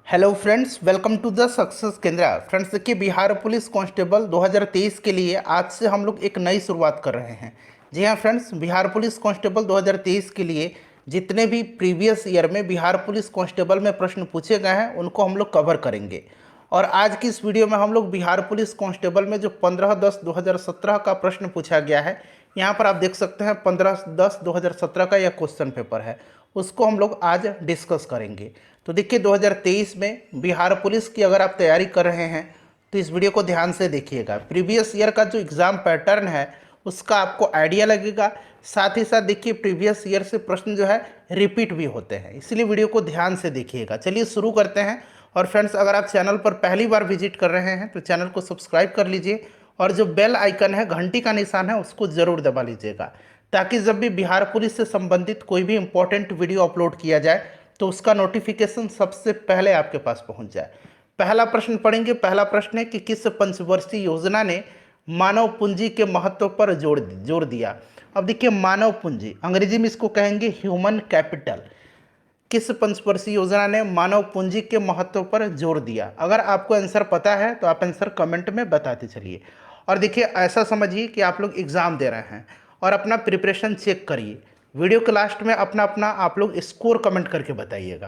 Hello friends, welcome to the success केंद्र। Friends देखिए, Bihar police constable 2023 के लिए आज से हम लोग एक नई शुरुआत कर रहे हैं। जी हाँ फ्रेंड्स, बिहार पुलिस कांस्टेबल 2023 के लिए जितने भी प्रीवियस ईयर में बिहार पुलिस कांस्टेबल में प्रश्न पूछे गए हैं उनको हम लोग कवर करेंगे। और आज की इस वीडियो में हम लोग बिहार पुलिस कांस्टेबल में जो 15/10/2017 का प्रश्न पूछा गया है, यहाँ पर आप देख सकते हैं 15/10/2017 का यह क्वेश्चन पेपर है, उसको हम लोग आज डिस्कस करेंगे। तो देखिए 2023 में बिहार पुलिस की अगर आप तैयारी कर रहे हैं तो इस वीडियो को ध्यान से देखिएगा। प्रीवियस ईयर का जो एग्ज़ाम पैटर्न है उसका आपको आइडिया लगेगा। साथ ही साथ देखिए प्रीवियस ईयर से प्रश्न जो है रिपीट भी होते हैं, इसलिए वीडियो को ध्यान से देखिएगा। चलिए शुरू करते हैं। और फ्रेंड्स, अगर आप चैनल पर पहली बार विजिट कर रहे हैं तो चैनल को सब्सक्राइब कर लीजिए और जो बेल आइकन है, घंटी का निशान है, उसको ज़रूर दबा लीजिएगा, ताकि जब भी बिहार पुलिस से संबंधित कोई भी इंपॉर्टेंट वीडियो अपलोड किया जाए तो उसका नोटिफिकेशन सबसे पहले आपके पास पहुंच जाए। पहला प्रश्न पढ़ेंगे। पहला प्रश्न है कि किस पंचवर्षीय योजना ने मानव पूंजी के महत्व पर जोर दिया। अब देखिए, मानव पूंजी अंग्रेजी में इसको कहेंगे ह्यूमन कैपिटल। किस पंचवर्षीय योजना ने मानव पूंजी के महत्व पर जोर दिया? अगर आपको आंसर पता है तो आप आंसर कमेंट में बताते चलिए। और देखिए, ऐसा समझिए कि आप लोग एग्ज़ाम दे रहे हैं और अपना प्रिपरेशन चेक करिए। वीडियो के लास्ट में अपना अपना आप लोग स्कोर कमेंट करके बताइएगा।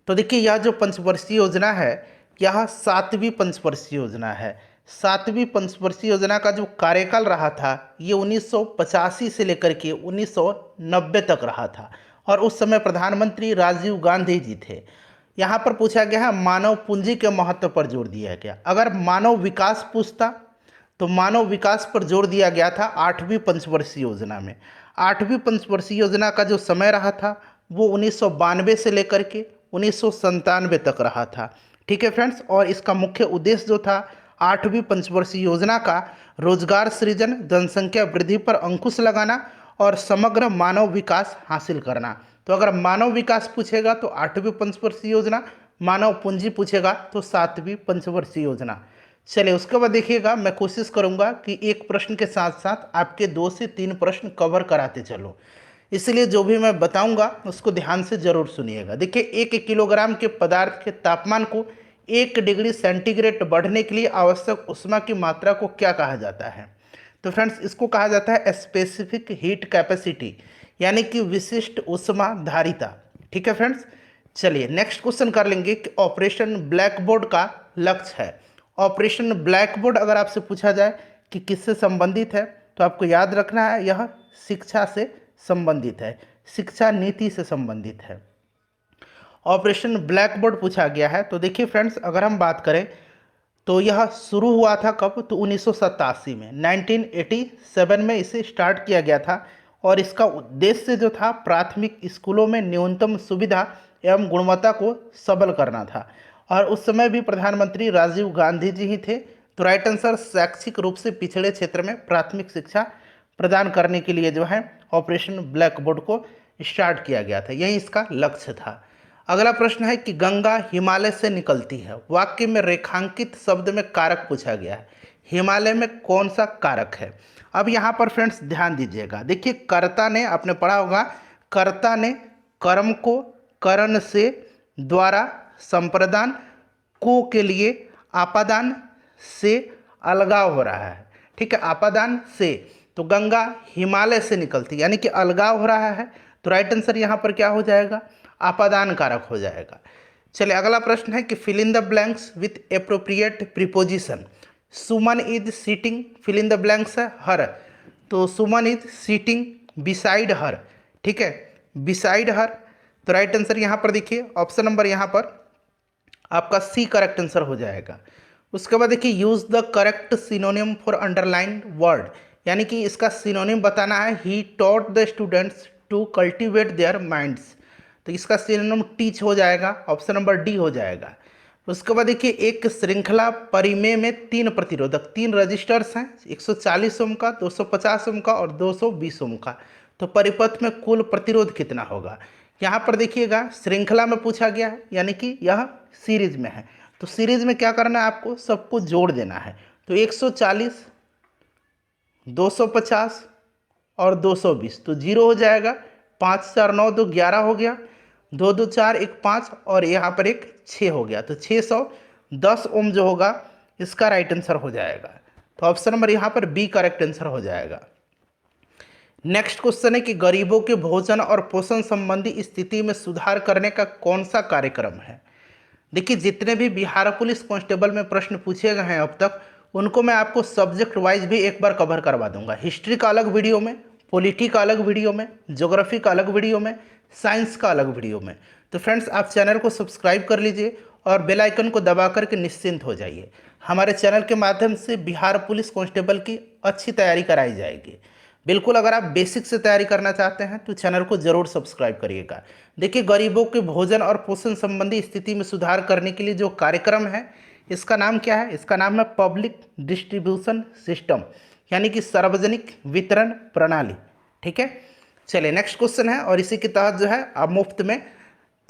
तो देखिए, यह जो पंचवर्षीय योजना है, यह 7वीं पंचवर्षीय योजना है। 7वीं पंचवर्षीय योजना का जो कार्यकाल रहा था ये 1985 से लेकर के 1990 तक रहा था और उस समय प्रधानमंत्री राजीव गांधी जी थे। यहाँ पर पूछा गया है मानव पूंजी के महत्व पर जोर दिया गया। अगर मानव विकास पूछता तो मानव विकास पर जोर दिया गया था 8वीं पंचवर्षीय योजना में। 8वीं पंचवर्षीय योजना का जो समय रहा था वो 1992 से लेकर के 1997 तक रहा था। ठीक है फ्रेंड्स, और इसका मुख्य उद्देश्य जो था 8वीं पंचवर्षीय योजना का रोजगार सृजन, जनसंख्या वृद्धि पर अंकुश लगाना और समग्र मानव विकास हासिल करना। तो अगर मानव विकास पूछेगा तो 8वीं पंचवर्षीय योजना, मानव पूंजी पूछेगा तो 7वीं पंचवर्षीय योजना। चलिए उसके बाद देखिएगा, मैं कोशिश करूंगा कि एक प्रश्न के साथ साथ आपके 2 से 3 प्रश्न कवर कराते चलो, इसलिए जो भी मैं बताऊंगा उसको ध्यान से जरूर सुनिएगा। देखिए, 1 किलोग्राम के पदार्थ के तापमान को 1 डिग्री सेंटीग्रेड बढ़ने के लिए आवश्यक ऊष्मा की मात्रा को क्या कहा जाता है? तो फ्रेंड्स, इसको कहा जाता है स्पेसिफिक हीट कैपेसिटी, यानी कि विशिष्ट ऊष्मा धारिता। ठीक है फ्रेंड्स, चलिए नेक्स्ट क्वेश्चन कर लेंगे कि ऑपरेशन ब्लैक बोर्ड का लक्ष्य है। ऑपरेशन ब्लैक बोर्ड अगर आपसे पूछा जाए कि किससे संबंधित है तो आपको याद रखना है यह शिक्षा से संबंधित है, शिक्षा नीति से संबंधित है। ऑपरेशन ब्लैक बोर्ड पूछा गया है तो देखिए फ्रेंड्स, अगर हम बात करें तो यह शुरू हुआ था कब? तो 1987 में, 1987 में इसे स्टार्ट किया गया था। और इसका उद्देश्य जो था प्राथमिक स्कूलों में न्यूनतम सुविधा एवं गुणवत्ता को सबल करना था। और उस समय भी प्रधानमंत्री राजीव गांधी जी ही थे। तो राइट आंसर, शैक्षिक रूप से पिछड़े क्षेत्र में प्राथमिक शिक्षा प्रदान करने के लिए जो है ऑपरेशन ब्लैक बोर्ड को स्टार्ट किया गया था, यही इसका लक्ष्य था। अगला प्रश्न है कि गंगा हिमालय से निकलती है। वाक्य में रेखांकित शब्द में कारक पूछा गया है। हिमालय में कौन सा कारक है? अब यहाँ पर फ्रेंड्स ध्यान दीजिएगा। देखिए, कर्ता ने, आपने पढ़ा होगा, कर्ता ने कर्म को करण से, द्वारा संप्रदान, को के लिए आपादान से अलगाव हो रहा है। ठीक है, आपादान से, तो गंगा हिमालय से निकलती यानी कि अलगाव हो रहा है। तो राइट आंसर यहाँ पर क्या हो जाएगा? आपादान कारक हो जाएगा। चलिए अगला प्रश्न है कि fill in the blanks with appropriate preposition. Suman is sitting, fill in the blanks है हर, तो Suman is sitting beside her. ठीक है, बिसाइड हर। तो राइट आंसर यहाँ पर देखिए ऑप्शन नंबर यहाँ पर आपका सी करेक्ट आंसर हो जाएगा। उसके बाद देखिए, use the correct synonym for underline word, यानी कि इसका सिनोनिम बताना है। He taught the students to cultivate their minds, तो इसका सिनोनिम टीच हो जाएगा, ऑप्शन नंबर डी हो जाएगा। उसके बाद देखिए, एक श्रृंखला परिमेय में 3 प्रतिरोधक, 3 रजिस्टर्स हैं, 140 ओम का, 250 ओम का और 220 ओम का। तो परिपथ में कुल प्रतिरोध कितना होगा? यहाँ पर देखिएगा श्रृंखला में पूछा गया है, यानी कि यह सीरीज में है। तो सीरीज में क्या करना है आपको? सबको जोड़ देना है। तो 140, 250 और 220, तो 0 हो जाएगा। 5 4 9 2 11 हो गया। दो दो चार, एक 5 और यहाँ पर एक 6 हो गया, तो 610 ओम जो होगा इसका राइट आंसर हो जाएगा। तो ऑप्शन नंबर यहाँ पर बी करेक्ट आंसर हो जाएगा। नेक्स्ट क्वेश्चन है कि गरीबों के भोजन और पोषण संबंधी स्थिति में सुधार करने का कौन सा कार्यक्रम है। देखिए, जितने भी बिहार पुलिस कांस्टेबल में प्रश्न पूछे गए हैं अब तक, उनको मैं आपको सब्जेक्ट वाइज भी एक बार कवर करवा दूंगा। हिस्ट्री का अलग वीडियो में, पॉलिटी का अलग वीडियो में, ज्योग्राफी का अलग वीडियो में, साइंस का अलग वीडियो में। तो फ्रेंड्स, आप चैनल को सब्सक्राइब कर लीजिए और बेल आइकन को दबा करके निश्चिंत हो जाइए। हमारे चैनल के माध्यम से बिहार पुलिस कांस्टेबल की अच्छी तैयारी कराई जाएगी। बिल्कुल, अगर आप बेसिक से तैयारी करना चाहते हैं तो चैनल को जरूर सब्सक्राइब करिएगा। देखिए, गरीबों के भोजन और पोषण संबंधी स्थिति में सुधार करने के लिए जो कार्यक्रम है, इसका नाम क्या है? इसका नाम है पब्लिक डिस्ट्रीब्यूशन सिस्टम, यानी कि सार्वजनिक वितरण प्रणाली। ठीक है, चलिए नेक्स्ट क्वेश्चन है, और इसी के तहत जो है अब मुफ्त में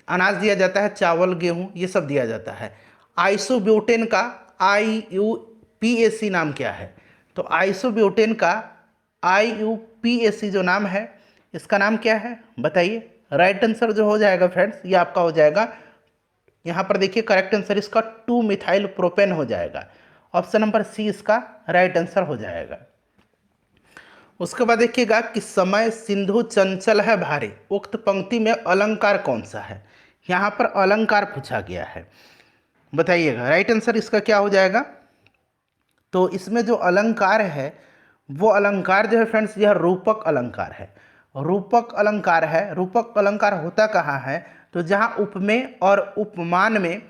अनाज दिया जाता है, चावल, गेहूं, ये सब दिया जाता है। आइसोब्यूटेन का IUPAC नाम क्या है? तो आइसोब्यूटेन का IUPAC जो नाम है, इसका नाम क्या है बताइए। राइट आंसर जो हो जाएगा फ्रेंड्स, ये आपका हो जाएगा, यहाँ पर देखिए करेक्ट आंसर इसका 2 मिथाइल प्रोपेन हो जाएगा। ऑप्शन नंबर सी इसका राइट आंसर हो जाएगा। उसके बाद देखिएगा कि समय सिंधु चंचल है भारी, उक्त पंक्ति में अलंकार कौन सा है? यहाँ पर अलंकार पूछा गया है, बताइएगा राइट आंसर इसका क्या हो जाएगा। तो इसमें जो अलंकार है, वो अलंकार जो है फ्रेंड्स, यह रूपक अलंकार है। रूपक अलंकार है। रूपक अलंकार होता कहाँ है? तो जहाँ उपमेय और उपमान में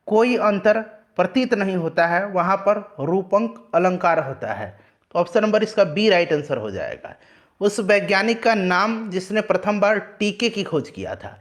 कोई अंतर प्रतीत नहीं होता है, वहाँ पर रूपक अलंकार होता है। तो ऑप्शन नंबर इसका बी राइट आंसर हो जाएगा। उस वैज्ञानिक का नाम जिसने प्रथम बार टीके की खोज किया था।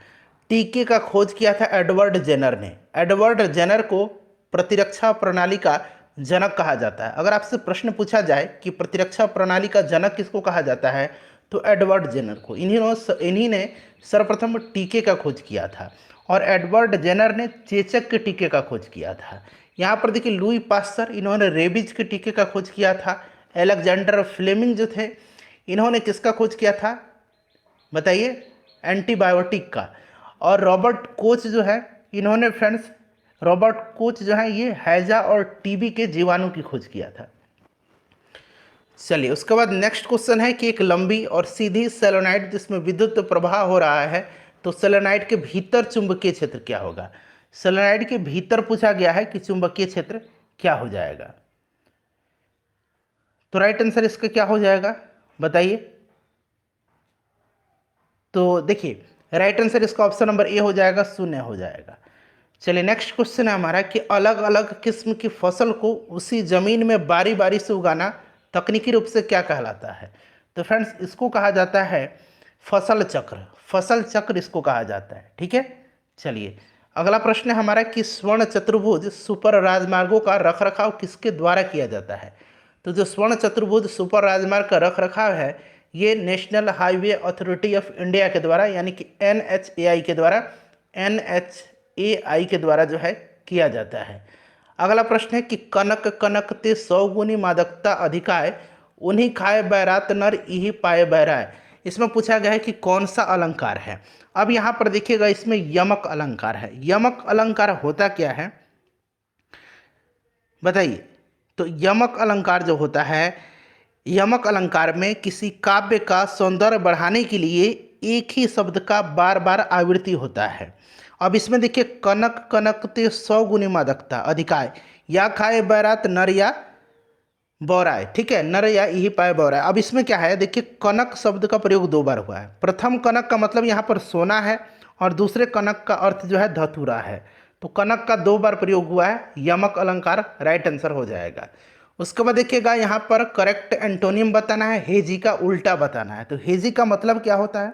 टीके का खोज किया था एडवर्ड जेनर ने। एडवर्ड जेनर को प्रतिरक्षा प्रणाली का जनक कहा जाता है। अगर आपसे प्रश्न पूछा जाए कि प्रतिरक्षा प्रणाली का जनक किसको कहा जाता है, तो एडवर्ड जेनर को। इन्हीं ने सर्वप्रथम टीके का खोज किया था, और एडवर्ड जेनर ने चेचक के टीके का खोज किया था। यहाँ पर देखिए लुई पास्चर, इन्होंने रेबीज के टीके का खोज किया था। एलेक्जेंडर फ्लेमिंग जो थे, इन्होंने किसका खोज किया था बताइए, एंटीबायोटिक का। और रॉबर्ट कोच जो है, इन्होंने फ्रेंड्स, रॉबर्ट कोच जो है ये हैजा और टीबी के जीवाणु की खोज किया था। चलिए, उसके बाद नेक्स्ट क्वेश्चन है कि एक लंबी और सीधी सोलेनॉइड जिसमें विद्युत प्रवाह हो रहा है, तो सोलेनॉइड के भीतर चुंबकीय क्षेत्र क्या होगा? सोलेनॉइड के भीतर पूछा गया है कि चुंबकीय क्षेत्र क्या हो जाएगा। तो राइट आंसर इसका क्या हो जाएगा बताइए। तो देखिए राइट आंसर इसका ऑप्शन नंबर ए हो जाएगा, 0 हो जाएगा। चलिए नेक्स्ट क्वेश्चन है हमारा कि अलग अलग किस्म की फसल को उसी जमीन में बारी बारी से उगाना तकनीकी रूप से क्या कहलाता है? तो फ्रेंड्स, इसको कहा जाता है फसल चक्र। फसल चक्र इसको कहा जाता है। ठीक है, चलिए अगला प्रश्न है हमारा कि स्वर्ण चतुर्भुज सुपर राजमार्गों का रखरखाव किसके द्वारा किया जाता है? तो जो स्वर्ण चतुर्भुज सुपर राजमार्ग का रखरखाव है, ये national highway authority of India के द्वारा, यानी कि NHAI के द्वारा, NHAI के द्वारा जो है किया जाता है। अगला प्रश्न है कि कनक कनकते 100 गुनी मादकता अधिकाय, उन्हीं खाए बैरात नर यही पाए बैराय। इसमें पूछा गया है कि कौन सा अलंकार है। अब यहाँ पर देखिएगा, इसमें यमक अलंकार है। यमक अलंकार होता क्या है बताइए। तो यमक अलंकार जो होता है, यमक अलंकार में किसी काव्य का सौंदर्य बढ़ाने के लिए एक ही शब्द का बार बार आवृत्ति होता है। अब इसमें देखिए, कनक कनकते 100 गुनी मादकता अधिकाय, या खाए बैरात नर या बौराय। ठीक है, नर या यही पाए बौराय। अब इसमें क्या है, देखिए कनक शब्द का प्रयोग 2 बार हुआ है। प्रथम कनक का मतलब यहाँ पर सोना है, और दूसरे कनक का अर्थ जो है धतूरा है। तो कनक का 2 बार प्रयोग हुआ है, यमक अलंकार राइट आंसर हो जाएगा। उसके बाद देखिएगा, यहाँ पर करेक्ट एंटोनियम बताना है, हेजी का उल्टा बताना है। तो हेजी का मतलब क्या होता है?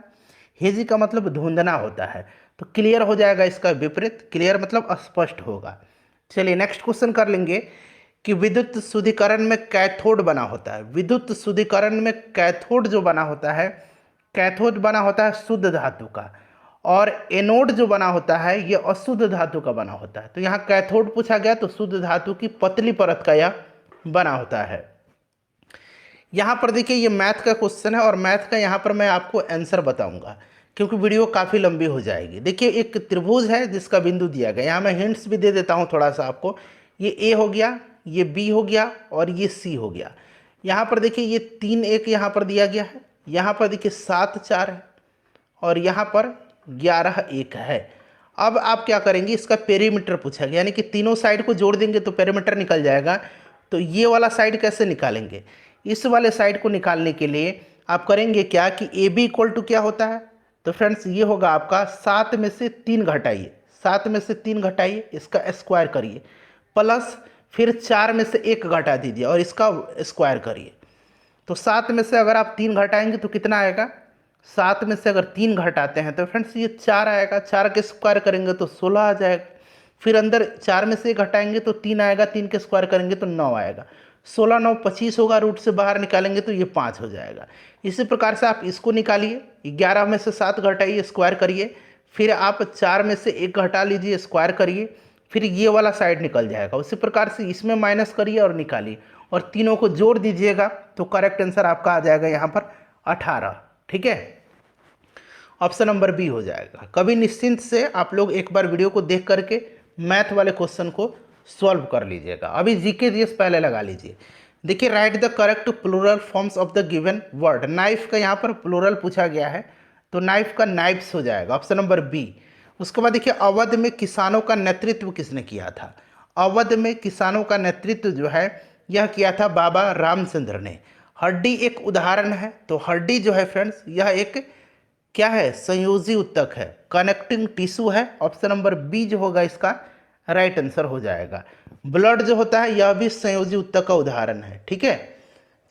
हेजी का मतलब धुंधना होता है। तो क्लियर हो जाएगा इसका विपरीत। क्लियर मतलब स्पष्ट होगा। चलिए नेक्स्ट क्वेश्चन कर लेंगे कि विद्युत शुद्धिकरण में कैथोड बना होता है। विद्युत शुद्धिकरण में कैथोड जो बना होता है, कैथोड बना होता है शुद्ध धातु का, और एनोड जो बना होता है ये अशुद्ध धातु का बना होता है। तो यहाँ कैथोड पूछा गया, तो शुद्ध धातु की पतली परत का यह बना होता है। यहाँ पर देखिए ये मैथ का क्वेश्चन है, और मैथ का यहाँ पर मैं आपको आंसर बताऊंगा क्योंकि वीडियो काफ़ी लंबी हो जाएगी। देखिए एक त्रिभुज है जिसका बिंदु दिया गया, यहाँ मैं हिंट्स भी दे देता हूँ थोड़ा सा आपको। ये ए हो गया, ये बी हो गया और ये सी हो गया। यहाँ पर देखिए ये 3 1 यहाँ पर दिया गया है, यहाँ पर देखिए 7 4 है और यहाँ पर 11 1 है। अब आप क्या करेंगे, इसका पेरीमीटर पूछा गया, यानी कि तीनों साइड को जोड़ देंगे तो पेरीमीटर निकल जाएगा। तो ये वाला साइड कैसे निकालेंगे, इस वाले साइड को निकालने के लिए आप करेंगे क्या कि ए बी इक्वल टू क्या होता है, तो फ्रेंड्स ये होगा आपका 7 में से 3 घटाइए, 7 में से 3 घटाइए, इसका स्क्वायर करिए, प्लस फिर 4 में से 1 घटा दीजिए और इसका स्क्वायर करिए। तो 7 में से अगर आप 3 घटाएंगे तो कितना आएगा, 7 में से अगर 3 घटाते हैं तो फ्रेंड्स ये 4 आएगा, 4 के स्क्वायर करेंगे तो 16 आ जाएगा। फिर अंदर 4 में से 1 घटाएंगे तो 3 आएगा, 3 के स्क्वायर करेंगे तो 9 आएगा। 16 9 25 होगा, रूट से बाहर निकालेंगे तो ये 5 हो जाएगा। इसी प्रकार से आप इसको निकालिए, 11 में से 7 घटाइए, स्क्वायर करिए, फिर आप 4 में से 1 घटा लीजिए, स्क्वायर करिए, फिर ये वाला साइड निकल जाएगा। उसी प्रकार से इसमें माइनस करिए और निकालिए और तीनों को जोड़ दीजिएगा तो करेक्ट आंसर आपका आ जाएगा यहाँ पर 18। ठीक है, ऑप्शन नंबर बी हो जाएगा। कभी निश्चिंत से आप लोग एक बार वीडियो को देख करके मैथ वाले क्वेश्चन को सॉल्व कर लीजिएगा। अभी जीके जीएस पहले लगा लीजिए। देखिए write the correct plural forms of the given word. Knife का यहाँ पर प्लूरल पूछा गया है तो नाइफ का नाइफ्स हो जाएगा, ऑप्शन नंबर बी। उसके बाद देखिए अवध में किसानों का नेतृत्व किसने किया था। अवध में किसानों का नेतृत्व जो है यह किया था बाबा रामचंद्र ने। हड्डी एक उदाहरण है, तो हड्डी जो है फ्रेंड्स यह एक क्या है, संयोजी उत्तक है, कनेक्टिंग टिश्यू है। ऑप्शन नंबर बी जो होगा इसका राइट आंसर हो जाएगा। ब्लड जो होता है यह भी संयोजी उत्तक का उदाहरण है। ठीक है,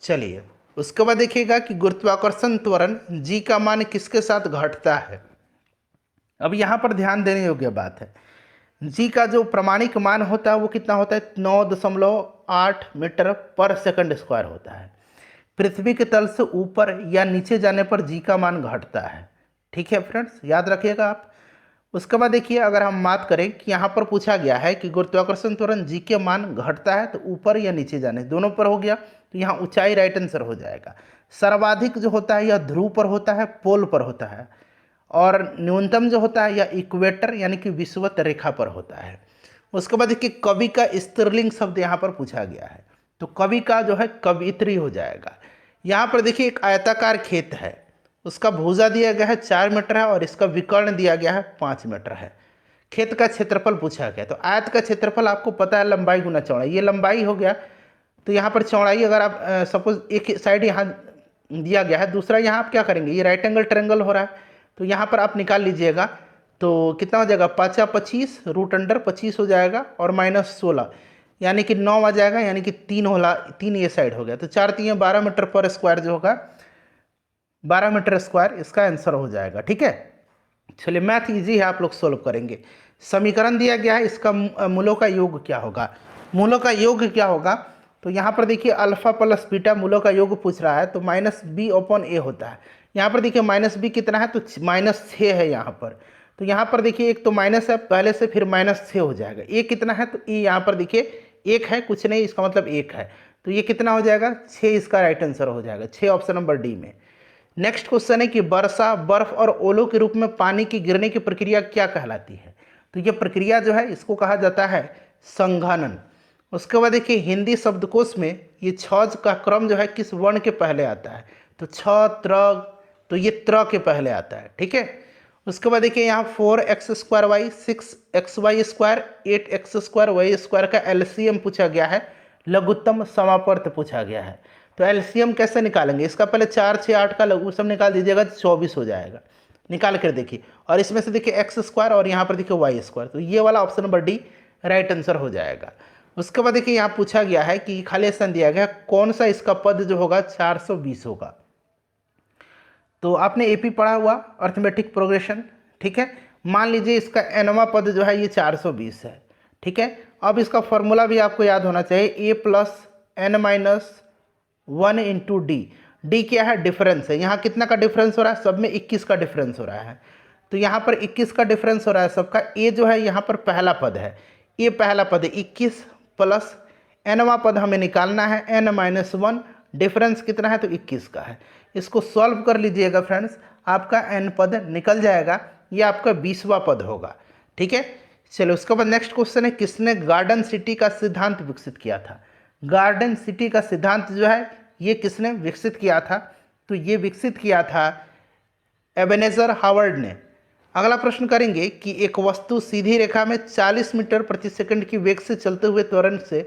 चलिए उसके बाद देखिएगा कि गुरुत्वाकर्षण त्वरण जी का मान किसके साथ घटता है। अब यहाँ पर ध्यान देने योग्य बात है, जी का जो प्रमाणिक मान होता है वो कितना होता है, 9.8 मीटर पर सेकंड स्क्वायर होता है। पृथ्वी के तल से ऊपर या नीचे जाने पर जी का मान घटता है। ठीक है फ्रेंड्स, याद रखिएगा आप। उसके बाद देखिए अगर हम बात करें कि यहाँ पर पूछा गया है कि गुरुत्वाकर्षण त्वरण जी के मान घटता है तो ऊपर या नीचे जाने, दोनों पर हो गया तो यहाँ ऊंचाई राइट आंसर हो जाएगा। सर्वाधिक जो होता है यह ध्रुव पर होता है, पोल पर होता है, और न्यूनतम जो होता है यह इक्वेटर यानी कि विषुवत रेखा पर होता है। उसके बाद देखिए कवि का स्त्रीलिंग शब्द यहाँ पर पूछा गया है, तो कवि का जो है कवित्री हो जाएगा। यहाँ पर देखिए एक आयताकार खेत है, उसका भुजा दिया गया है 4 मीटर है और इसका विकर्ण दिया गया है 5 मीटर है। खेत का क्षेत्रफल पूछा गया, तो आयत का क्षेत्रफल आपको पता है लंबाई गुना चौड़ाई, ये लंबाई हो गया। तो यहाँ पर चौड़ाई अगर आप सपोज एक साइड यहाँ दिया गया है, दूसरा यहाँ आप क्या करेंगे, ये राइट एंगल ट्रायंगल हो रहा है तो यहाँ पर आप निकाल लीजिएगा तो कितना हो जाएगा, 5 25 रूट अंडर 25 हो जाएगा और -16 यानी कि 9 आ जाएगा, यानी कि 3 होला, 3 ये साइड हो गया तो 4 3 12 मीटर पर स्क्वायर जो होगा 12 मीटर स्क्वायर इसका आंसर हो जाएगा। ठीक है, चलिए मैथ इजी है, आप लोग सोल्व करेंगे। समीकरण दिया गया है, इसका मूलों का योग क्या होगा। मूलों का योग क्या होगा, तो यहाँ पर देखिए अल्फा प्लस बीटा मूलों का योग पूछ रहा है तो -b/a होता है। यहाँ पर देखिए -b कितना है तो -6 है यहाँ पर, तो यहाँ पर देखिए एक तो माइनस है पहले से, फिर -6 हो जाएगा। ए कितना है तो ए यहाँ पर देखिए 1 है, कुछ नहीं इसका मतलब 1 है, तो ये कितना हो जाएगा 6, इसका राइट आंसर हो जाएगा 6, ऑप्शन नंबर डी में। नेक्स्ट क्वेश्चन है कि वर्षा, बर्फ और ओलों के रूप में पानी की गिरने की प्रक्रिया क्या कहलाती है। तो ये प्रक्रिया जो है इसको कहा जाता है संघनन। उसके बाद देखिए हिंदी शब्दकोश में ये छज का क्रम जो है किस वर्ण के पहले आता है, तो छ त्र, तो ये त्र के पहले आता है। ठीक है, उसके बाद देखिए यहाँ 4x² 6xy², 8x² y² का एलसीएम पूछा गया है, लघुत्तम समापर्त पूछा गया है। तो एलसीएम कैसे निकालेंगे, इसका पहले 4 6 8 का लघुत्तम निकाल दीजिएगा तो 24 हो जाएगा, निकाल कर देखिए, और इसमें से देखिए x² और यहाँ पर देखिए y², तो ये वाला option number D right answer हो जाएगा। उसके बाद देखिए यहाँ पूछा गया है कि खाली स्थान दिया गया है, कौन सा इसका पद जो होगा 420 होगा। तो आपने एपी पढ़ा हुआ अर्थमेटिक प्रोग्रेशन, ठीक है, मान लीजिए इसका nवां पद जो है ये 420 है। ठीक है, अब इसका फॉर्मूला भी आपको याद होना चाहिए, a + n - 1 × d। d क्या है, डिफरेंस है, यहाँ कितना का डिफरेंस हो रहा है, सब में 21 का डिफरेंस हो रहा है, तो यहाँ पर 21 का डिफरेंस हो रहा है सबका। a जो है यहाँ पर पहला पद है, a पहला पद है, 21 प्लस nवां पद हमें निकालना है n - 1, डिफरेंस कितना है तो 21 का है। इसको सॉल्व कर लीजिएगा फ्रेंड्स, आपका n पद निकल जाएगा, ये आपका 20वां पद होगा। ठीक है, चलो उसके बाद नेक्स्ट क्वेश्चन है, किसने गार्डन सिटी का सिद्धांत विकसित किया था? गार्डन सिटी का सिद्धांत जो है ये किसने विकसित किया था? तो ये विकसित किया था एबेनेजर हावर्ड ने। अगला प्रश्न करेंगे कि एक वस्तु सीधी रेखा में 40 मीटर प्रति सेकंड की वेग से चलते हुए त्वरण से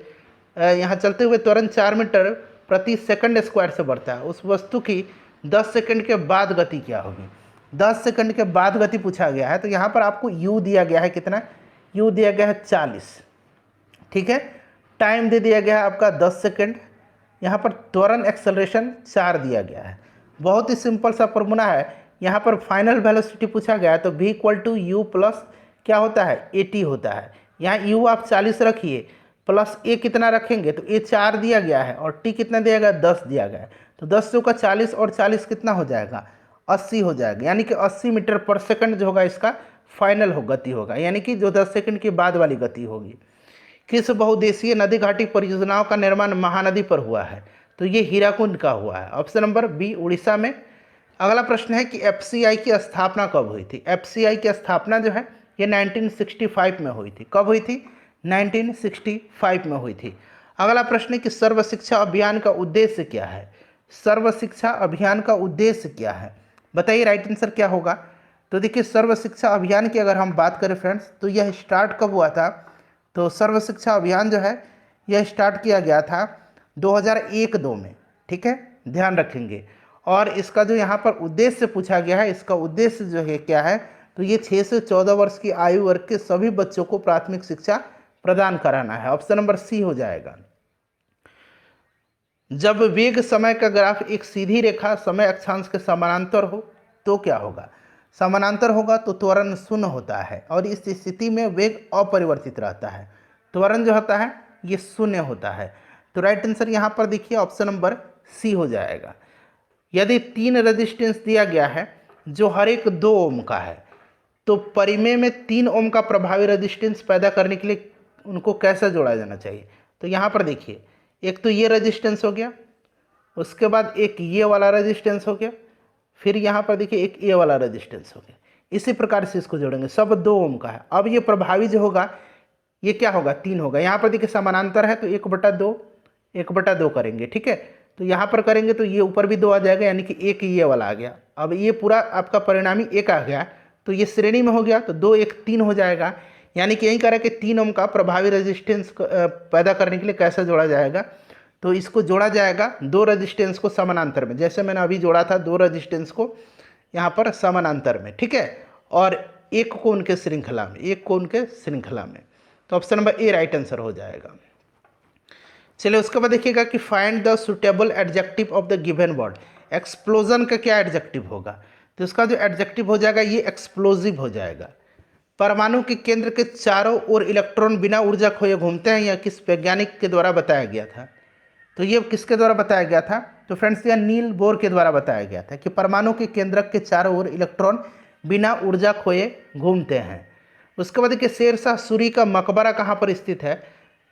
यहाँ चलते हुए त्वरण 4 मीटर प्रति सेकंड स्क्वायर से बढ़ता है, उस वस्तु की 10 सेकंड के बाद गति क्या होगी? 10 सेकंड के बाद गति पूछा गया है, तो यहाँ पर आपको u दिया गया है, कितना u दिया गया है 40। ठीक है, टाइम दे दिया गया है आपका 10 सेकंड, यहाँ पर त्वरण एक्सेलरेशन 4 दिया गया है। बहुत ही सिंपल सा फॉर्मूला है, यहाँ पर फाइनल वेलोसिटी पूछा गया है तो v equal to u plus क्या होता है 80 होता है। यहाँ u आप 40 रखिए, प्लस a कितना रखेंगे तो a 4 दिया गया है और t कितना दिया गया 10 दिया गया है, तो 10 चौका 40 और 40 कितना हो जाएगा 80 हो जाएगा, यानी कि 80 मीटर पर सेकंड जो होगा इसका फाइनल गति होगा, यानी कि जो 10 सेकंड के बाद वाली गति होगी। किस बहुउद्देशीय नदी घाटी परियोजनाओं का निर्माण महानदी पर हुआ है? तो ये हीराकुंड का हुआ है, ऑप्शन नंबर बी उड़ीसा में। अगला प्रश्न है कि एफसीआई की स्थापना कब हुई थी? एफसीआई की स्थापना जो है ये 1965 में हुई थी। कब हुई थी? 1965 में हुई थी। अगला प्रश्न है कि सर्व शिक्षा अभियान का उद्देश्य क्या है? सर्व शिक्षा अभियान का उद्देश्य क्या है? बताइए राइट आंसर क्या होगा? तो देखिए सर्व शिक्षा अभियान की अगर हम बात करें फ्रेंड्स, तो यह स्टार्ट कब हुआ था? तो सर्व शिक्षा अभियान जो है यह स्टार्ट किया गया था 2001-2 में। ठीक है, ध्यान रखेंगे। और इसका जो यहाँ पर उद्देश्य पूछा गया है, इसका उद्देश्य जो है क्या है? तो ये 6 से 14 वर्ष की आयु वर्ग के सभी बच्चों को प्राथमिक शिक्षा प्रदान कराना है, ऑप्शन नंबर सी हो जाएगा। जब वेग समय का ग्राफ एक सीधी रेखा समय अक्षांश के समानांतर हो तो क्या होगा? समानांतर होगा तो त्वरण शून्य होता है और इस स्थिति में वेग अपरिवर्तित रहता है, त्वरण जो होता है ये शून्य होता है। तो राइट आंसर यहाँ पर देखिए ऑप्शन नंबर सी हो जाएगा। यदि 3 रेजिस्टेंस दिया गया है जो हर एक 2 ओम का है, तो परिमेय में 3 ओम का प्रभावी रेजिस्टेंस पैदा करने के लिए उनको कैसे जोड़ा जाना चाहिए? तो यहाँ पर देखिए, एक तो ये रेजिस्टेंस हो गया, उसके बाद एक ये वाला रेजिस्टेंस हो गया, फिर यहाँ पर देखिए एक ये वाला रेजिस्टेंस हो गया। इसी प्रकार से इसको जोड़ेंगे, सब 2 ओम का है। अब ये प्रभावी जो होगा ये क्या होगा 3 होगा। यहाँ पर देखिए समानांतर है तो 1/2 करेंगे। ठीक है, तो यहाँ पर करेंगे तो ये ऊपर भी 2 आ जाएगा, यानी कि एक ये वाला आ गया। अब ये पूरा आपका परिणामी 1 आ गया, तो ये श्रेणी में हो गया, तो 2 1 3 हो जाएगा। यानी कि यही करें कि 3 ओम का प्रभावी रेजिस्टेंस पैदा करने के लिए कैसे जोड़ा जाएगा? तो इसको जोड़ा जाएगा 2 रेजिस्टेंस को समानांतर में, जैसे मैंने अभी जोड़ा था 2 रेजिस्टेंस को यहाँ पर समानांतर में। ठीक है, और एक को उनके श्रृंखला में, तो option number A right answer हो जाएगा। चलिए उसके बाद देखिएगा कि find the suitable adjective of the given word. Explosion का क्या एडजेक्टिव होगा? तो इसका जो एडजेक्टिव हो जाएगा ये एक्सप्लोजिव हो जाएगा। परमाणु के केंद्र के चारों ओर इलेक्ट्रॉन बिना ऊर्जा खोए घूमते हैं, यह किस वैज्ञानिक के द्वारा बताया गया था? तो ये किसके द्वारा बताया गया था? तो फ्रेंड्स यह नील बोर के द्वारा बताया गया था कि परमाणु के केंद्रक के चारों ओर इलेक्ट्रॉन बिना ऊर्जा खोए घूमते हैं। उसके बाद देखिए शेरशाह सूरी का मकबरा कहाँ पर स्थित है?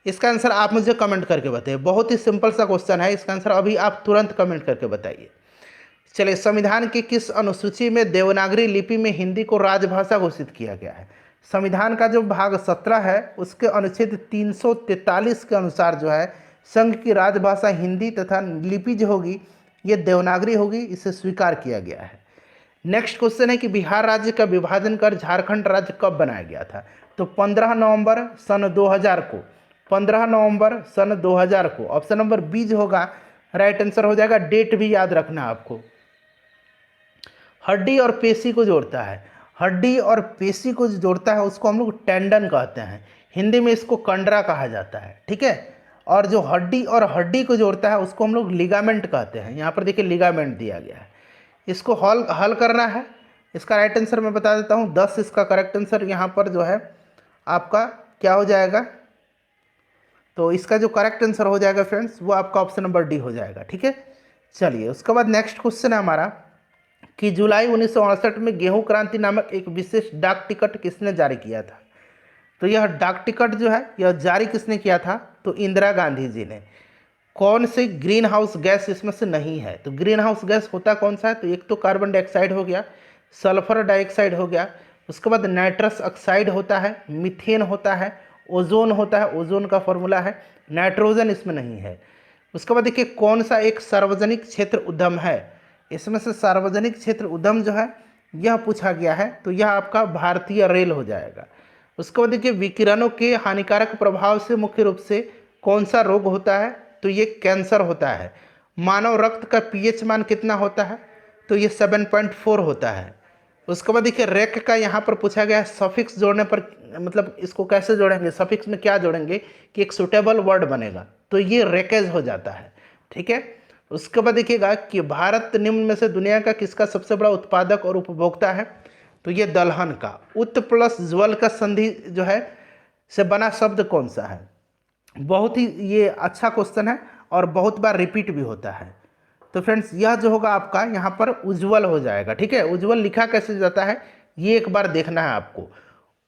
इसका आंसर आप मुझे कमेंट करके बताइए। बहुत ही सिंपल सा क्वेश्चन है, इसका आंसर अभी आप तुरंत कमेंट करके बताइए। चलिए, संविधान की किस अनुसूची में देवनागरी लिपि में हिंदी को राजभाषा घोषित किया गया है? संविधान का जो भाग 17 है उसके अनुच्छेद 343 के अनुसार जो है संघ की राजभाषा हिंदी तथा लिपि जो होगी ये देवनागरी होगी, इसे स्वीकार किया गया है। नेक्स्ट क्वेश्चन है कि बिहार राज्य का विभाजन कर झारखंड राज्य कब बनाया गया था? तो 15 नवंबर सन 2000 को, 15 नवंबर सन 2000 को, ऑप्शन नंबर बी जो होगा राइट आंसर हो जाएगा। डेट भी याद रखना आपको। हड्डी और पेशी को जोड़ता है, हड्डी और पेशी को जो जोड़ता है उसको हम लोग टेंडन कहते हैं, हिंदी में इसको कंडरा कहा जाता है। ठीक है, और जो हड्डी और हड्डी को जोड़ता है उसको हम लोग लिगामेंट कहते हैं। यहाँ पर देखिए लिगामेंट दिया गया है, इसको हल करना है। इसका राइट आंसर मैं बता देता हूँ, 10 इसका करेक्ट आंसर यहाँ पर जो है आपका क्या हो जाएगा? तो इसका जो करेक्ट आंसर हो जाएगा फ्रेंड्स वो आपका ऑप्शन नंबर डी हो जाएगा। ठीक है, चलिए उसके बाद नेक्स्ट क्वेश्चन है हमारा कि जुलाई 1968 में गेहूं क्रांति नामक एक विशेष डाक टिकट किसने जारी किया था? तो यह डाक टिकट जो है यह जारी किसने किया था? तो इंदिरा गांधी जी ने। कौन से ग्रीन हाउस गैस इसमें से नहीं है? तो ग्रीन हाउस गैस होता कौन सा है? तो एक तो कार्बन डाइऑक्साइड हो गया, सल्फर डाइऑक्साइड हो गया, उसके बाद नाइट्रस ऑक्साइड होता है, मीथेन होता है, ओजोन होता है, ओजोन का फॉर्मूला है, नाइट्रोजन इसमें नहीं है। उसके बाद देखिए कौन सा एक सार्वजनिक क्षेत्र उद्यम है? इसमें से सार्वजनिक क्षेत्र उद्यम जो है यह पूछा गया है, तो यह आपका भारतीय रेल हो जाएगा। उसके बाद देखिए विकिरणों के हानिकारक प्रभाव से मुख्य रूप से कौन सा रोग होता है? तो ये कैंसर होता है। मानव रक्त का पीएच मान कितना होता है? तो ये 7.4 होता है। उसके बाद देखिए रेक का यहाँ पर पूछा गया है, सफिक्स जोड़ने पर मतलब इसको कैसे जोड़ेंगे, सफिक्स में क्या जोड़ेंगे कि एक सुटेबल वर्ड बनेगा, तो ये रेकेज हो जाता है। ठीक है। उसके बाद देखिएगा कि भारत निम्न में से दुनिया का किसका सबसे बड़ा उत्पादक और उपभोक्ता है? तो ये दलहन का। उत प्लस ज्वल का संधि जो है से बना शब्द कौन सा है? बहुत ही ये अच्छा क्वेश्चन है और बहुत बार रिपीट भी होता है। तो फ्रेंड्स यह जो होगा आपका यहाँ पर उज्ज्वल हो जाएगा। ठीक है। उज्ज्वल लिखा कैसे जाता है ये एक बार देखना है आपको।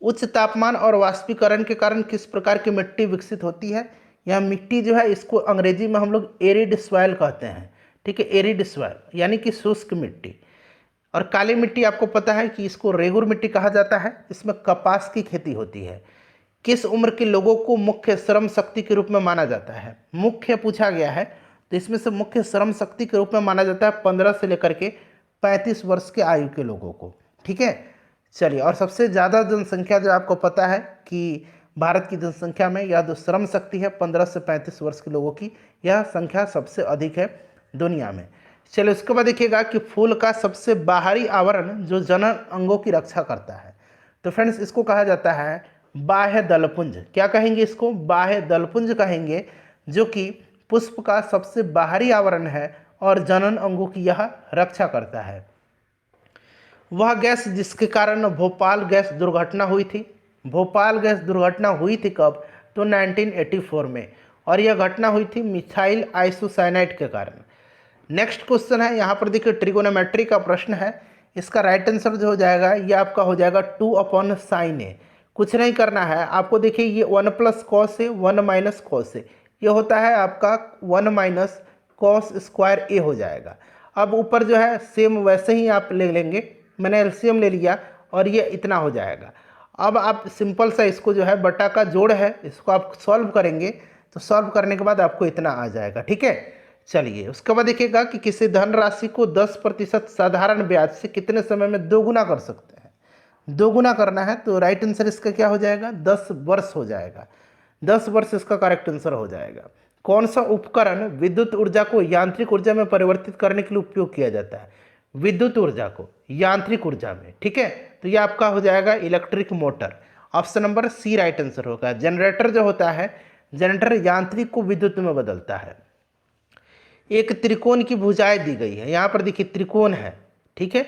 उच्च तापमान और वाष्पीकरण के कारण किस प्रकार की मिट्टी विकसित होती है? यह मिट्टी जो है इसको अंग्रेजी में हम लोग एरिड सॉइल कहते हैं। ठीक है, एरिड सॉइल यानी कि शुष्क मिट्टी। और काली मिट्टी आपको पता है कि इसको रेगुर मिट्टी कहा जाता है, इसमें कपास की खेती होती है। किस उम्र के लोगों को मुख्य श्रम शक्ति के रूप में माना जाता है? मुख्य पूछा गया है, तो इसमें से मुख्य श्रम शक्ति के रूप में माना जाता है 15 से लेकर के 35 वर्ष के आयु के लोगों को। ठीक है। चलिए, और सबसे ज़्यादा जनसंख्या जो आपको पता है कि भारत की जनसंख्या में यह जो श्रम शक्ति है 15 से 35 वर्ष के लोगों की, यह संख्या सबसे अधिक है दुनिया में। चलिए, उसके बाद देखिएगा कि फूल का सबसे बाहरी आवरण जो जनन अंगों की रक्षा करता है, तो फ्रेंड्स इसको कहा जाता है बाह्य दलपुंज। क्या कहेंगे इसको? बाह्य दलपुंज कहेंगे, जो कि पुष्प का सबसे बाहरी आवरण है और जनन अंगों की यह रक्षा करता है। वह गैस जिसके कारण भोपाल गैस दुर्घटना हुई थी, भोपाल गैस दुर्घटना हुई थी कब? तो 1984 में, और यह घटना हुई थी मिथाइल आइसोसाइनाइड के कारण। नेक्स्ट क्वेश्चन है, यहाँ पर देखिए ट्रिगोनोमेट्री का प्रश्न है। इसका राइट आंसर जो हो जाएगा ये आपका हो जाएगा 2/sin a। कुछ नहीं करना है आपको। देखिए ये 1 + cos a 1 - cos a, ये होता है आपका 1 - cos² a हो जाएगा। अब ऊपर जो है सेम वैसे ही आप ले लेंगे, मैंने एलसीएम ले लिया और ये इतना हो जाएगा। अब आप सिंपल सा इसको जो है बटा का जोड़ है, इसको आप सॉल्व करेंगे, तो सॉल्व करने के बाद आपको इतना आ जाएगा। ठीक है। चलिए, उसके बाद देखिएगा कि किसी धनराशि को 10% साधारण ब्याज से कितने समय में दोगुना कर सकते हैं? दोगुना करना है तो राइट आंसर इसका क्या हो जाएगा? 10 वर्ष हो जाएगा। 10 वर्ष इसका करेक्ट आंसर हो जाएगा। कौन सा उपकरण विद्युत ऊर्जा को यांत्रिक ऊर्जा में परिवर्तित करने के लिए उपयोग किया जाता है? विद्युत ऊर्जा को यांत्रिक ऊर्जा में। ठीक है, तो ये आपका हो जाएगा electric motor. Option number C right answer होगा। जनरेटर जो होता है, जनरेटर यांत्रिक को विद्युत में बदलता है। एक त्रिकोण की भुजाएं दी गई है, यहां पर देखिए त्रिकोण है। ठीक है,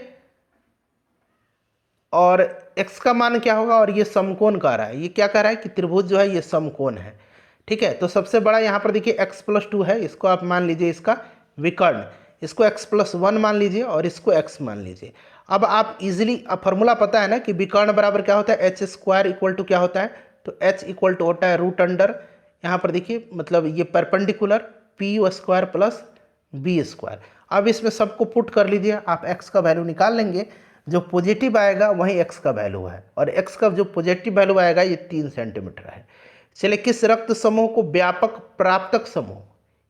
और x का मान क्या होगा? और ये समकोण कह रहा है, ये क्या कह रहा है कि त्रिभुज जो है ये समकोण है। ठीक है, तो सबसे बड़ा यहाँ पर देखिए x+2 है, इसको आप मान लीजिए इसका विकर्ण, इसको x+1 मान लीजिए और इसको x मान लीजिए। अब आप इजीली, अब फॉर्मूला पता है ना कि विकर्ण बराबर क्या होता है? h² क्या होता है? तो h होता है √अंडर, यहाँ पर देखिए मतलब ये परपेंडिकुलर PU² + B²। अब इसमें सबको पुट कर लीजिए, आप x का वैल्यू निकाल लेंगे, जो पॉजिटिव आएगा वही x का वैल्यू है, और x का जो पॉजिटिव वैल्यू आएगा ये 3 सेंटीमीटर है। चलिए, किस रक्त समूह को व्यापक प्राप्तक समूह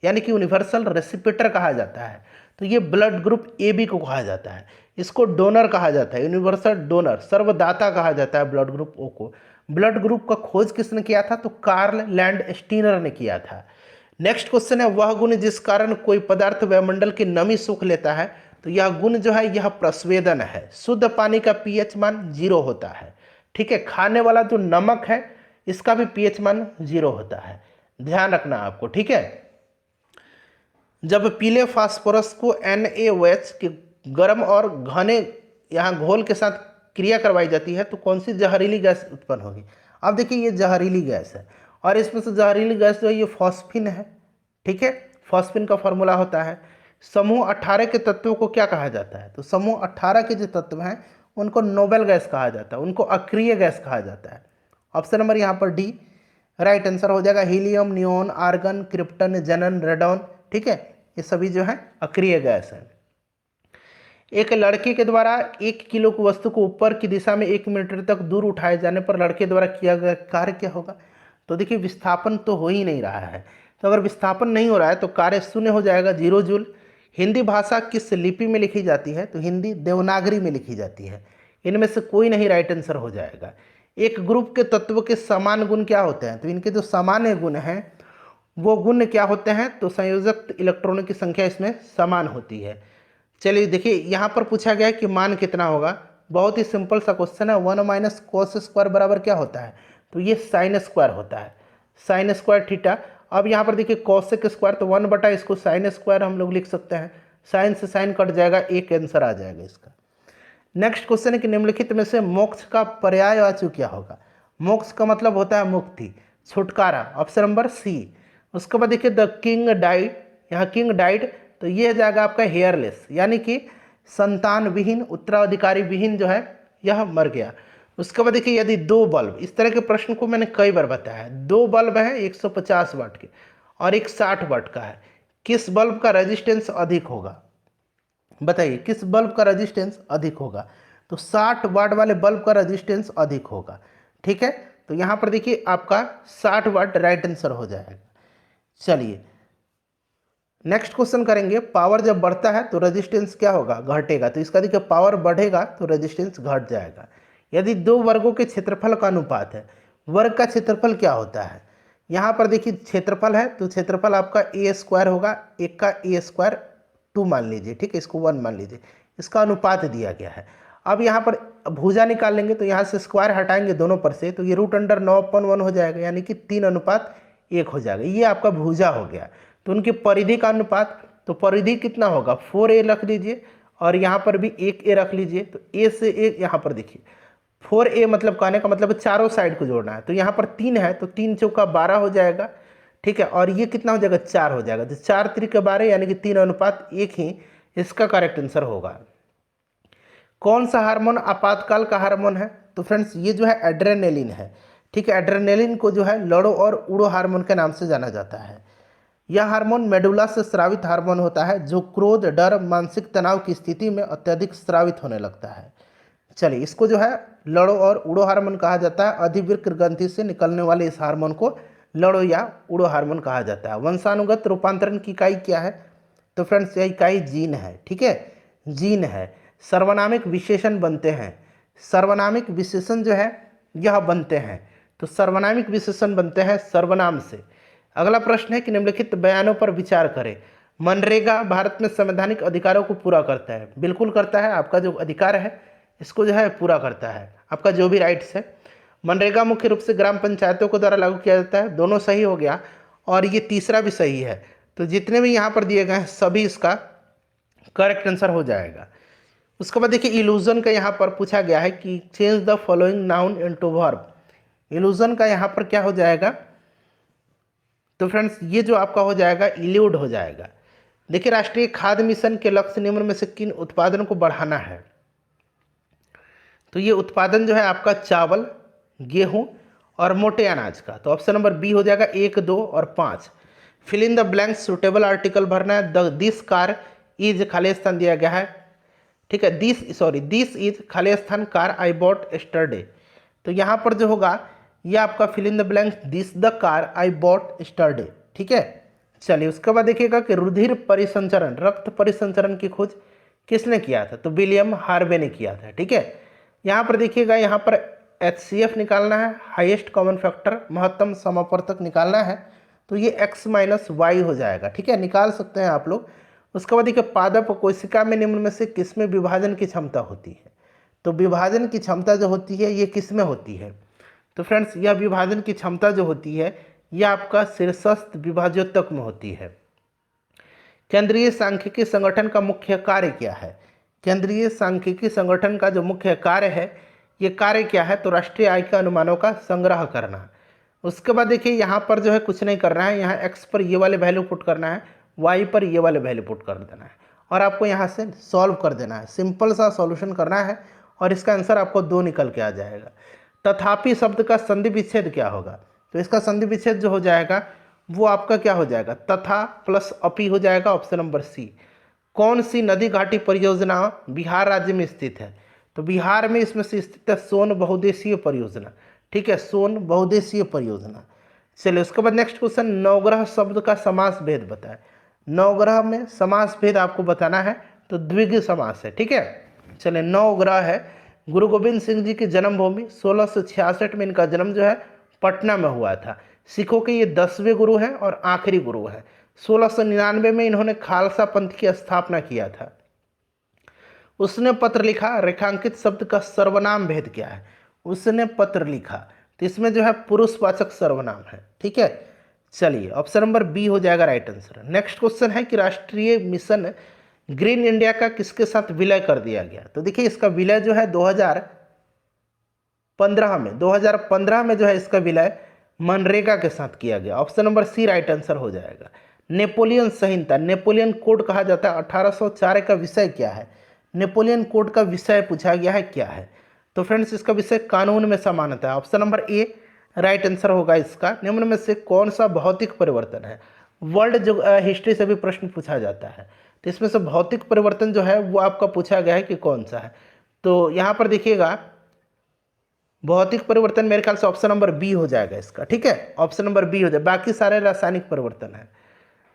यानी कि यूनिवर्सल रेसिपिटर कहा जाता है? तो ये ब्लड ग्रुप AB को कहा जाता है। इसको डोनर कहा जाता है, यूनिवर्सल डोनर, सर्वदाता कहा जाता है ब्लड ग्रुप O को। ब्लड ग्रुप का खोज किसने किया था? तो कार्ल लैंडस्टीनर ने किया था। नेक्स्ट क्वेश्चन है, वह गुण जिस कारण कोई पदार्थ वायुमंडल की नमी सोख लेता है, तो यह गुण जो है यह प्रस्वेदन है। शुद्ध पानी का pH मान 0 होता है। ठीक है, खाने वाला जो नमक है इसका भी pH मान 0 होता है, ध्यान रखना आपको। ठीक है, जब पीले फास्फोरस को NaOH के गर्म और घने यहाँ घोल के साथ क्रिया करवाई जाती है तो कौन सी जहरीली गैस उत्पन्न होगी? अब देखिए ये जहरीली गैस है, और इसमें से जहरीली गैस जो है ये फॉस्फिन है। ठीक है, फॉस्फिन का फॉर्मूला होता है। समूह 18 के तत्वों को क्या कहा जाता है? तो समूह 18 के जो तत्व हैं उनको नोबेल गैस कहा जाता है, उनको अक्रिय गैस कहा जाता है। ऑप्शन नंबर यहाँ पर डी राइट आंसर हो जाएगा helium, neon, argon, krypton, जेनन, radon. ठीक है, ये सभी जो है अक्रिय गैस है। एक लड़के के द्वारा 1 किलो की वस्तु को ऊपर की दिशा में 1 मीटर तक दूर उठाए जाने पर लड़के द्वारा किया गया कार्य क्या होगा? तो देखिए विस्थापन तो हो ही नहीं रहा है, तो अगर विस्थापन नहीं हो रहा है तो कार्य शून्य हो जाएगा, 0 जूल। हिंदी भाषा किस लिपि में लिखी जाती है? तो हिंदी देवनागरी में लिखी जाती है। इनमें से कोई नहीं राइट आंसर हो जाएगा। एक ग्रुप के तत्वों के समान गुण क्या होते हैं? तो इनके जो सामान्य गुण हैं वो गुण क्या होते हैं? तो संयोजक इलेक्ट्रॉनों की संख्या इसमें समान होती है। चलिए देखिए यहाँ पर पूछा गया है कि मान कितना होगा। बहुत ही सिंपल सा क्वेश्चन है। 1 माइनस कोस स्क्वायर बराबर क्या होता है? तो ये साइन स्क्वायर होता है, साइन स्क्वायर थीटा। अब यहाँ पर देखिए कॉसेक स्क्वायर, तो 1 बटा इसको साइन स्क्वायर हम लोग लिख सकते हैं। साइन से साइन कट जाएगा, एक आंसर आ जाएगा इसका। नेक्स्ट क्वेश्चन है कि निम्नलिखित में से मोक्ष का पर्यायवाची क्या होगा? मोक्ष का मतलब होता है मुक्ति, छुटकारा, ऑप्शन नंबर सी। उसके बाद देखिए द किंग डाइड, यहाँ किंग डाइड, तो ये जाएगा आपका हेयरलेस, यानी कि संतान विहीन, उत्तराधिकारी विहीन जो है यह मर गया। उसके बाद देखिए यदि 2 बल्ब, इस तरह के प्रश्न को मैंने कई बार बताया है, 2 बल्ब हैं 150 वाट के और एक 60 वाट का है, किस बल्ब का रेजिस्टेंस अधिक होगा? बताइए किस बल्ब का रेजिस्टेंस अधिक होगा? तो 60 वाट वाले बल्ब का रेजिस्टेंस अधिक होगा। ठीक है, तो यहाँ पर देखिए आपका 60 वाट राइट आंसर हो जाएगा। चलिए नेक्स्ट क्वेश्चन करेंगे। पावर जब बढ़ता है तो रेजिस्टेंस क्या होगा? घटेगा। तो इसका देखिए पावर बढ़ेगा तो रेजिस्टेंस घट जाएगा। यदि 2 वर्गों के क्षेत्रफल का अनुपात है, वर्ग का क्षेत्रफल क्या होता है? यहाँ पर देखिए क्षेत्रफल है तो क्षेत्रफल आपका ए स्क्वायर होगा, एक का ए स्क्वायर 2 मान लीजिए, ठीक है, इसको 1 मान लीजिए, इसका अनुपात दिया गया है। अब यहाँ पर भुजा निकाल लेंगे तो यहाँ से स्क्वायर हटाएंगे दोनों पर से, तो ये रूट अंडर 9/1 हो जाएगा, यानी कि 3:1 हो जाएगा। ये आपका भुजा हो गया। तो उनकी परिधि का अनुपात, तो परिधि कितना होगा? 4a रख लीजिए और यहाँ पर भी 1a रख लीजिए। तो a से a यहाँ पर देखिए 4a मतलब कहने का मतलब चारों साइड को जोड़ना है। तो यहाँ पर 3 है तो 3 चौका 12 हो जाएगा। ठीक है, और ये कितना हो जाएगा? 4 हो जाएगा। तो 4 त्रिक 12 यानी कि 3:1 ही इसका करेक्ट आंसर होगा। कौन सा हार्मोन आपातकाल का हार्मोन है? तो फ्रेंड्स ये जो है एड्रेनेलिन है। ठीक है, एड्रेनेलिन को जो है लड़ो और उड़ो हार्मोन के नाम से जाना जाता है। यह हार्मोन मेडुला से स्रावित हार्मोन होता है जो क्रोध, डर, मानसिक तनाव की स्थिति में अत्यधिक स्रावित होने लगता है। चलिए इसको जो है लड़ो और उड़ो हार्मोन कहा जाता है। अधिवृक्क ग्रंथि से निकलने वाले इस हार्मोन को लड़ो या उड़ो हार्मोन कहा जाता है। वंशानुगत रूपांतरण की इकाई क्या है? तो फ्रेंड्स यह इकाई जीन है। ठीक है, जीन है। सर्वनामिक विशेषण बनते हैं, सर्वनामिक विशेषण जो है यह बनते हैं, तो सर्वनामिक विशेषण बनते हैं सर्वनाम से। अगला प्रश्न है कि निम्नलिखित बयानों पर विचार करें। मनरेगा भारत में संवैधानिक अधिकारों को पूरा करता है। बिल्कुल करता है, आपका जो अधिकार है इसको जो है पूरा करता है, आपका जो भी राइट्स है। मनरेगा मुख्य रूप से ग्राम पंचायतों के द्वारा लागू किया जाता है। दोनों सही हो गया और ये तीसरा भी सही है। तो जितने भी यहाँ पर दिए गए हैं सभी इसका करेक्ट आंसर हो जाएगा। उसके बाद देखिए इल्यूजन का यहाँ पर पूछा गया है कि change the following noun into verb. Illusion का यहाँ पर क्या हो जाएगा? तो फ्रेंड्स ये जो आपका हो जाएगा इल्यूड हो जाएगा। देखिए राष्ट्रीय खाद्य मिशन के लक्ष्य निम्न में से किन उत्पादन को बढ़ाना है? तो ये उत्पादन जो है आपका चावल, गेहूं और मोटे अनाज का। तो ऑप्शन नंबर बी हो जाएगा 1, 2 और 5। Fill in the blanks, suitable article भरना है। दिस कार इज खाली स्थान दिया गया है। ठीक है, दिस इज खाली स्थान कार आई बॉट एस्टरडे। तो यहाँ पर जो होगा ये आपका fill in the blank this the car I bought yesterday. ठीक है, चलिए उसके बाद देखिएगा कि रुधिर परिसंचरण, रक्त परिसंचरण की खोज किसने किया था? तो विलियम हार्वे ने किया था। ठीक है, यहाँ पर देखिएगा, यहाँ पर HCF निकालना है, हाईएस्ट कॉमन फैक्टर, महत्तम समापवर्तक निकालना है। तो ये x माइनस वाई हो जाएगा। ठीक है, निकाल सकते हैं आप लोग। उसके बाद देखिए पादप कोशिका में निम्न में से किसमें विभाजन की क्षमता होती है? तो विभाजन की क्षमता जो होती है ये किसमें होती है? तो फ्रेंड्स यह विभाजन की क्षमता जो होती है यह आपका शीर्षस्थ विभाजोत्तक में होती है। केंद्रीय सांख्यिकी संगठन का मुख्य कार्य क्या है? केंद्रीय सांख्यिकी संगठन का जो मुख्य कार्य है ये कार्य क्या है? तो राष्ट्रीय आय के अनुमानों का संग्रह करना। उसके बाद देखिए यहाँ पर जो है कुछ नहीं करना है, यहाँ x पर ये वाले वैल्यू पुट करना है, y पर ये वाले वैल्यू पुट कर देना है और आपको यहाँ से सॉल्व कर देना है। सिंपल सा सॉल्यूशन करना है और इसका आंसर आपको 2 निकल के आ जाएगा। तथापि शब्द का संधि विच्छेद क्या होगा? तो इसका संधि विच्छेद जो हो जाएगा वो आपका क्या हो जाएगा, तथा प्लस अपी हो जाएगा, ऑप्शन नंबर सी। कौन सी नदी घाटी परियोजना बिहार राज्य में स्थित है, तो बिहार में इसमें से स्थित है सोन बहुउद्देशीय परियोजना। ठीक है, सोन बहुउद्देशीय परियोजना। चलिए उसके बाद नेक्स्ट क्वेश्चन, नवग्रह शब्द का समास भेद बताएं। नवग्रह में समास भेद आपको बताना है, तो द्विगु समास है। ठीक है, चलिए नवग्रह है, गुरु गोविंद सिंह जी की जन्मभूमि, 1666 में इनका जन्म जो है पटना में हुआ था। सिखों के ये 10वें गुरु हैं और आखिरी गुरु हैं। 1699 में इन्होंने खालसा पंथ की स्थापना किया था। उसने पत्र लिखा, रेखांकित शब्द का सर्वनाम भेद क्या है, उसने पत्र लिखा, तो इसमें जो है पुरुषवाचक सर्वनाम है। ठीक है, चलिए ऑप्शन नंबर बी हो जाएगा राइट आंसर। नेक्स्ट क्वेश्चन है कि राष्ट्रीय मिशन ग्रीन इंडिया का किसके साथ विलय कर दिया गया, तो देखिए इसका विलय जो है 2015 में जो है इसका विलय मनरेगा के साथ किया गया। Option number C right answer हो जाएगा। नेपोलियन संहिता, नेपोलियन कोड कहा जाता है, 1804 का विषय क्या है, नेपोलियन कोड का विषय पूछा गया है क्या है, तो फ्रेंड्स इसका विषय कानून में समानता है। Option number A right answer होगा इसका। निम्न में से कौन सा भौतिक परिवर्तन है, वर्ल्ड जो हिस्ट्री से भी प्रश्न पूछा जाता है, तो इसमें से भौतिक परिवर्तन जो है वो आपका पूछा गया है कि कौन सा है, तो यहाँ पर देखिएगा भौतिक परिवर्तन मेरे ख्याल से ऑप्शन नंबर बी हो जाएगा इसका। ठीक है, ऑप्शन नंबर बी हो जाए, बाकी सारे रासायनिक परिवर्तन है।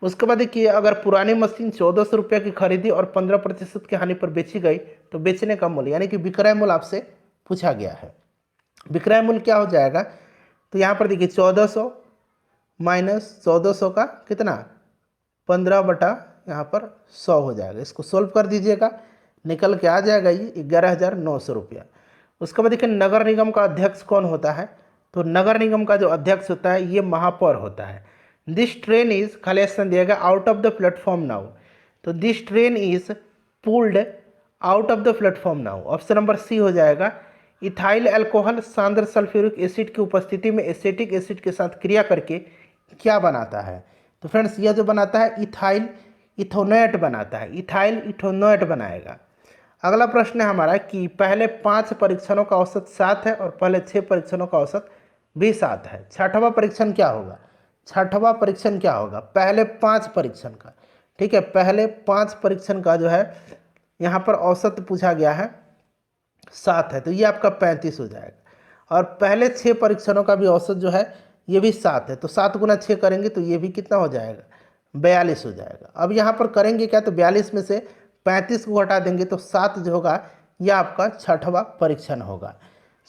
उसके बाद देखिए, अगर पुरानी मशीन 1400 रुपये की खरीदी और 15% की हानि पर बेची गई तो बेचने का मूल्य, यानी कि विक्रय मूल्य आपसे पूछा गया है। विक्रय मूल्य क्या हो जाएगा, तो यहाँ पर देखिए 1400 माइनस 1400 का कितना 15 बटा यहाँ पर 100 हो जाएगा। इसको सोल्व कर दीजिएगा, निकल के आ जाएगा ये 11,900 रुपया। उसके बाद देखिए नगर निगम का अध्यक्ष कौन होता है, तो नगर निगम का जो अध्यक्ष होता है ये महापौर होता है। दिस ट्रेन इज, खाली स्थान दिया गया, out of the platform now, तो this train is pulled out of the platform now. Option number C हो जाएगा। इथाइल अल्कोहल सांद्र सल्फ्यूरिक एसिड की उपस्थिति में एसिटिक एसिड के साथ क्रिया करके क्या बनाता है, तो फ्रेंड्स यह जो बनाता है इथाइल इथोनेट बनाता है, इथाइल इथोनेट बनाएगा। अगला प्रश्न है हमारा कि पहले 5 परीक्षणों का औसत 7 है और पहले 6 परीक्षणों का औसत भी 7 है। छठवां परीक्षण क्या होगा, छठवां परीक्षण क्या होगा, पहले 5 परीक्षण का। ठीक है, पहले 5 परीक्षण का जो है यहाँ पर औसत पूछा गया है 7 है, तो ये आपका 35 हो जाएगा। और पहले 6 परीक्षणों का भी औसत जो है ये भी 7 है, तो 7 गुना 6 करेंगे तो ये भी कितना हो जाएगा 42 हो जाएगा। अब यहाँ पर करेंगे क्या, तो 42 में से 35 को हटा देंगे तो 7 जो होगा यह आपका छठवां परीक्षण होगा।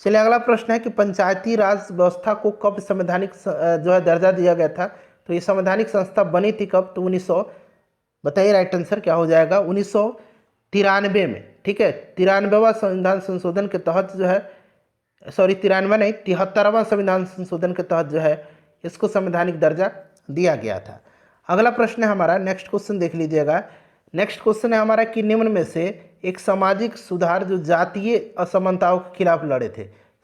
चलिए अगला प्रश्न है कि पंचायती राज व्यवस्था को कब संवैधानिक जो है दर्जा दिया गया था, तो ये संवैधानिक संस्था बनी थी कब, तो 1900, बताइए राइट आंसर क्या हो जाएगा, 1993 में। ठीक है, 93वां संविधान संशोधन के तहत जो है, सॉरी 93 नहीं 73वां संविधान संशोधन के तहत जो है इसको संवैधानिक दर्जा दिया गया था। अगला प्रश्न है हमारा, नेक्स्ट क्वेश्चन देख लीजिएगा। नेक्स्ट क्वेश्चन है हमारा कि निम्न में से एक सामाजिक सुधार जो जातीय असमानताओं के खिलाफ लड़े थे,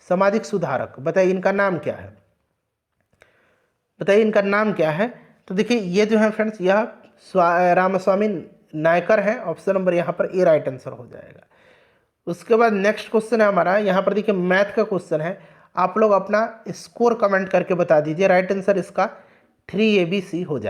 सामाजिक सुधारक, बताइए इनका नाम क्या है, बताइए इनका नाम क्या है, तो देखिए ये जो है फ्रेंड्स यह रामास्वामी नायकर है। ऑप्शन नंबर यहाँ पर ए राइट आंसर हो जाएगा। उसके बाद नेक्स्ट क्वेश्चन है हमारा, यहाँ पर देखिए मैथ का क्वेश्चन है, आप लोग अपना स्कोर कमेंट करके बता दीजिए। राइट आंसर इसका 3ABC हो जाएगा।